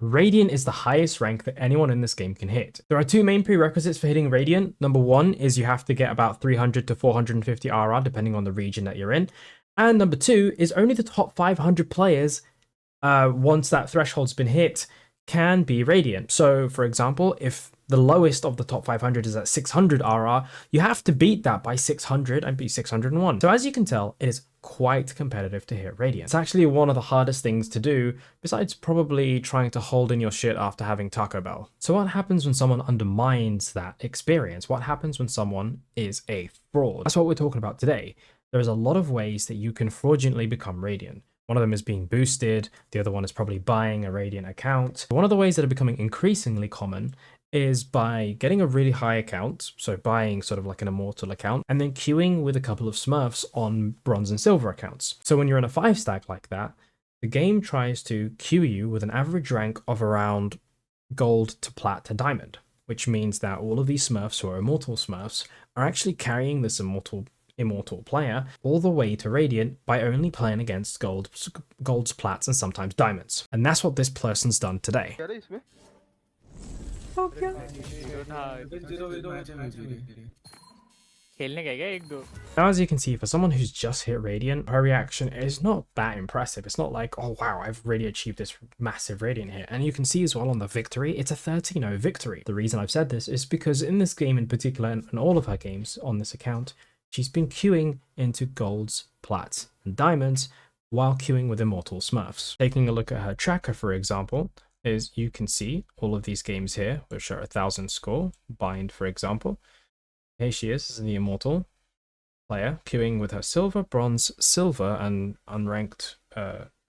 Radiant is the highest rank that anyone in this game can hit. There are two main prerequisites for hitting Radiant. Number one is you have to get about 300 to 450 RR depending on the region that you're in. And number two is only the top 500 players, once that threshold's been hit, can be Radiant. So for example, if the lowest of the top 500 is at 600 RR, you have to beat that by 600 and be 601. So as you can tell, it is quite competitive to hit Radiant. It's actually one of the hardest things to do, besides probably trying to hold in your shit after having Taco Bell. So what happens when someone undermines that experience? What happens when someone is a fraud? That's what we're talking about today. There's a lot of ways that you can fraudulently become Radiant. One of them is being boosted, the other one is probably buying a Radiant account. One of the ways that are becoming increasingly common is by getting a really high account, so buying sort of like an immortal account, and then queuing with a couple of smurfs on bronze and silver accounts. So when you're in a 5-stack like that, the game tries to queue you with an average rank of around gold to plat to diamond, which means that all of these smurfs who are immortal smurfs are actually carrying this immortal player all the way to Radiant by only playing against golds, plats, and sometimes diamonds. And that's what this person's done today. Now, as you can see, for someone who's just hit Radiant, her reaction is not that impressive. It's not like, oh wow, I've really achieved this massive Radiant hit. And you can see as well on the victory, it's a 13-0 victory. The reason I've said this is because in this game in particular, and all of her games on this account, she's been queuing into golds, plats, and diamonds while queuing with immortal smurfs. Taking a look at her tracker, for example, is you can see all of these games here, which are 1,000 score, bind, for example. Here she is the immortal player, queuing with her silver, bronze, silver, and unranked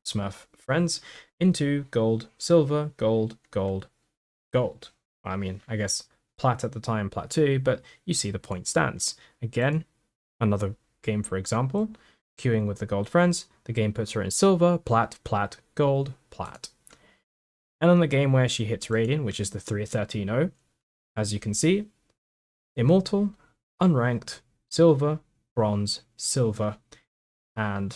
smurf friends into gold, silver, gold, gold, gold. I mean, I guess plat at the time, plat 2, but you see the point stands. Again, another game, for example, queuing with the gold friends, the game puts her in silver, plat, plat, gold, plat. And on the game where she hits Radiant, which is the 13-0, as you can see, immortal, unranked, silver, bronze, silver, and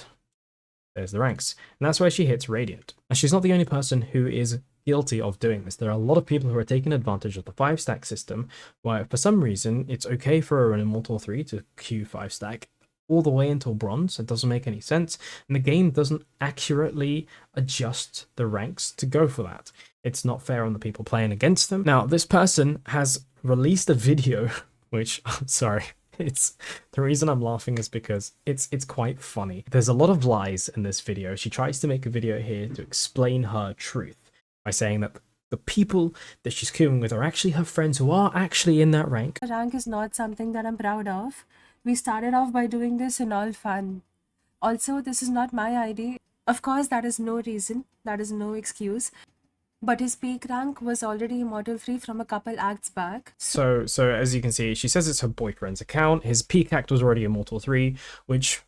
there's the ranks. And that's where she hits Radiant. And she's not the only person who is guilty of doing this. There are a lot of people who are taking advantage of the 5-stack system, where for some reason it's okay for an Immortal 3 to queue 5-stack all the way until bronze. It doesn't make any sense, and the game doesn't accurately adjust the ranks to go for that. It's not fair on the people playing against them. Now, this person has released a video, which, I'm sorry, it's the reason I'm laughing is because it's quite funny. There's a lot of lies in this video. She tries to make a video here to explain her truth by saying that the people that she's queuing with are actually her friends who are actually in that rank. Rank is not something that I'm proud of. We started off by doing this in all fun. Also, this is not my ID. Of course, that is no reason, that is no excuse. But his peak rank was already Immortal 3 from a couple acts back. So as you can see, she says it's her boyfriend's account. His peak act was already Immortal 3, which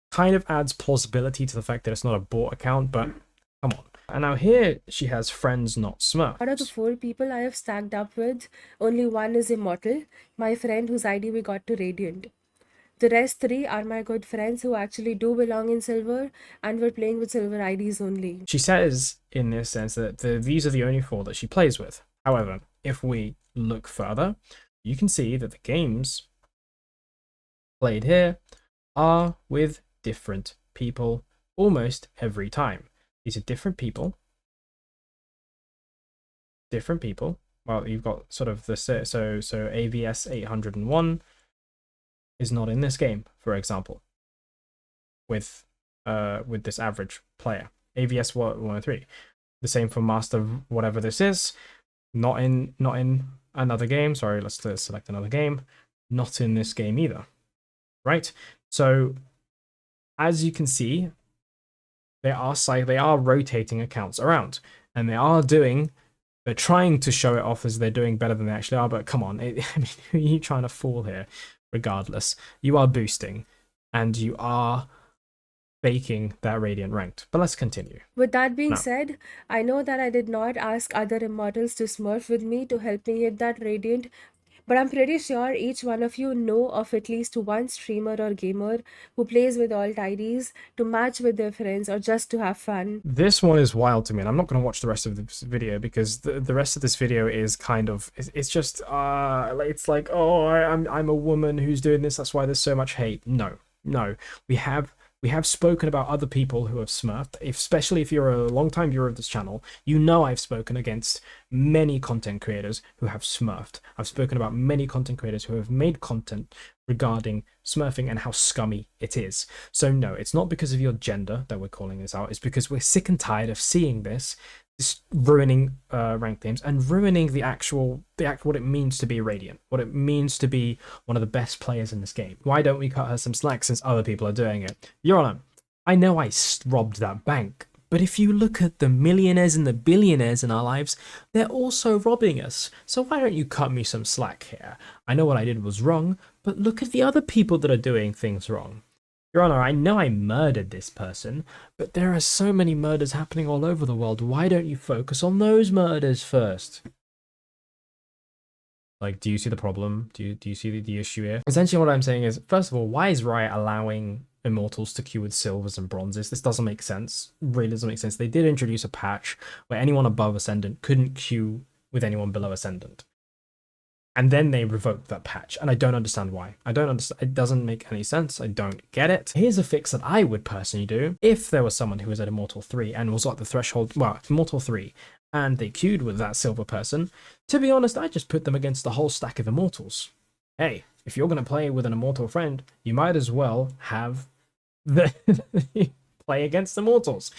kind of adds plausibility to the fact that it's not a bought account, but come on. And now here she has friends, not Smurfs. Out of the 4 people I have stacked up with, only one is Immortal, my friend whose ID we got to Radiant. The rest 3 are my good friends who actually do belong in silver and were playing with silver IDs only. She says in this sense that these are the only 4 that she plays with. However, if we look further, you can see that the games played here are with different people almost every time. These are different people. Well, you've got sort of the so AVS 801 is not in this game, for example, with this average player. AVS 103. The same for Master whatever this is. Not in another game. Sorry, let's select another game. Not in this game either. Right? So as you can see, they are rotating accounts around, and they're trying to show it off as they're doing better than they actually are, but come on, I mean, who are you trying to fool here? Regardless, you are boosting, and you are faking that Radiant ranked. But let's continue. With that being said, I know that I did not ask other Immortals to smurf with me to help me hit that Radiant, But I'm pretty sure each one of you know of at least one streamer or gamer who plays with alt IDs to match with their friends or just to have fun. This one is wild to me, and I'm not going to watch the rest of this video because the rest of this video is kind of it's just it's like, oh, I'm a woman who's doing this, that's why there's so much hate. No, we have spoken about other people who have smurfed. Especially if you're a long-time viewer of this channel, you know I've spoken against many content creators who have smurfed. I've spoken about many content creators who have made content regarding smurfing and how scummy it is. So no, it's not because of your gender that we're calling this out. It's because we're sick and tired of seeing this ruining ranked games and ruining the actual what it means to be Radiant, what it means to be one of the best players in this game. Why don't we cut her some slack since other people are doing it? Your Honor, I know I robbed that bank, but if you look at the millionaires and the billionaires in our lives, they're also robbing us. So why don't you cut me some slack here? I know what I did was wrong, but look at the other people that are doing things wrong. Your Honor, I know I murdered this person, but there are so many murders happening all over the world. Why don't you focus on those murders first? Like, do you see the problem? Do you see the issue here? Essentially what I'm saying is, first of all, why is Riot allowing Immortals to queue with silvers and bronzes? This doesn't make sense. Really doesn't make sense. They did introduce a patch where anyone above Ascendant couldn't queue with anyone below Ascendant. And then they revoked that patch, and I don't understand why. I don't understand. It doesn't make any sense. I don't get it. Here's a fix that I would personally do. If there was someone who was at Immortal 3 and was at the threshold, well, Immortal 3, and they queued with that silver person, to be honest, I just put them against the whole stack of Immortals. Hey, if you're going to play with an Immortal friend, you might as well have the play against Immortals.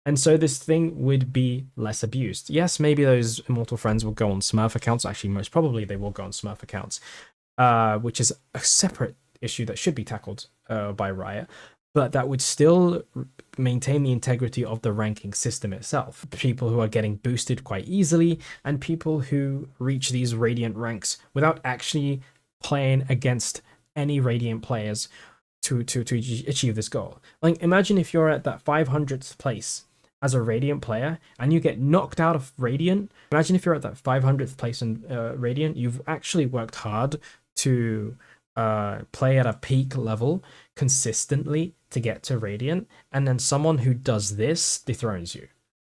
And so this thing would be less abused. Yes, maybe those Immortal friends will go on Smurf accounts. Actually, most probably they will go on Smurf accounts, which is a separate issue that should be tackled by Riot. But that would still maintain the integrity of the ranking system itself. People who are getting boosted quite easily, and people who reach these Radiant ranks without actually playing against any Radiant players to achieve this goal. Like, imagine if you're at that 500th place as a Radiant player and you get knocked out of Radiant. Imagine if you're at that 500th place in Radiant, you've actually worked hard to play at a peak level consistently to get to Radiant, and then someone who does this dethrones you.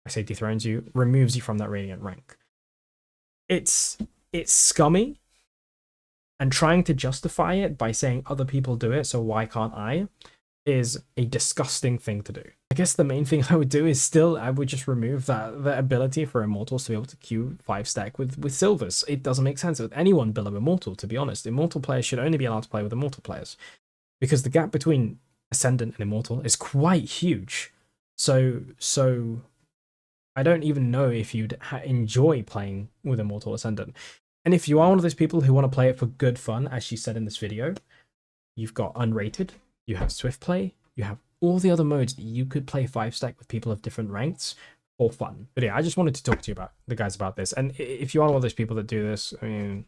I say dethrones you, removes you from that Radiant rank. It's scummy, and trying to justify it by saying other people do it, so why can't I, is a disgusting thing to do. I guess the main thing I would do is I would just remove that ability for Immortals to be able to queue 5-stack with silvers. It doesn't make sense with anyone below Immortal, to be honest. Immortal players should only be allowed to play with Immortal players, because the gap between Ascendant and Immortal is quite huge. So I don't even know if you'd enjoy playing with Immortal Ascendant. And if you are one of those people who want to play it for good fun, as she said in this video, you've got Unrated, you have Swiftplay, you have all the other modes that you could play 5-stack with people of different ranks for fun. But yeah, I just wanted to talk to you about this. And if you are one of those people that do this, I mean,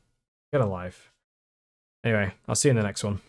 get a life. Anyway, I'll see you in the next one.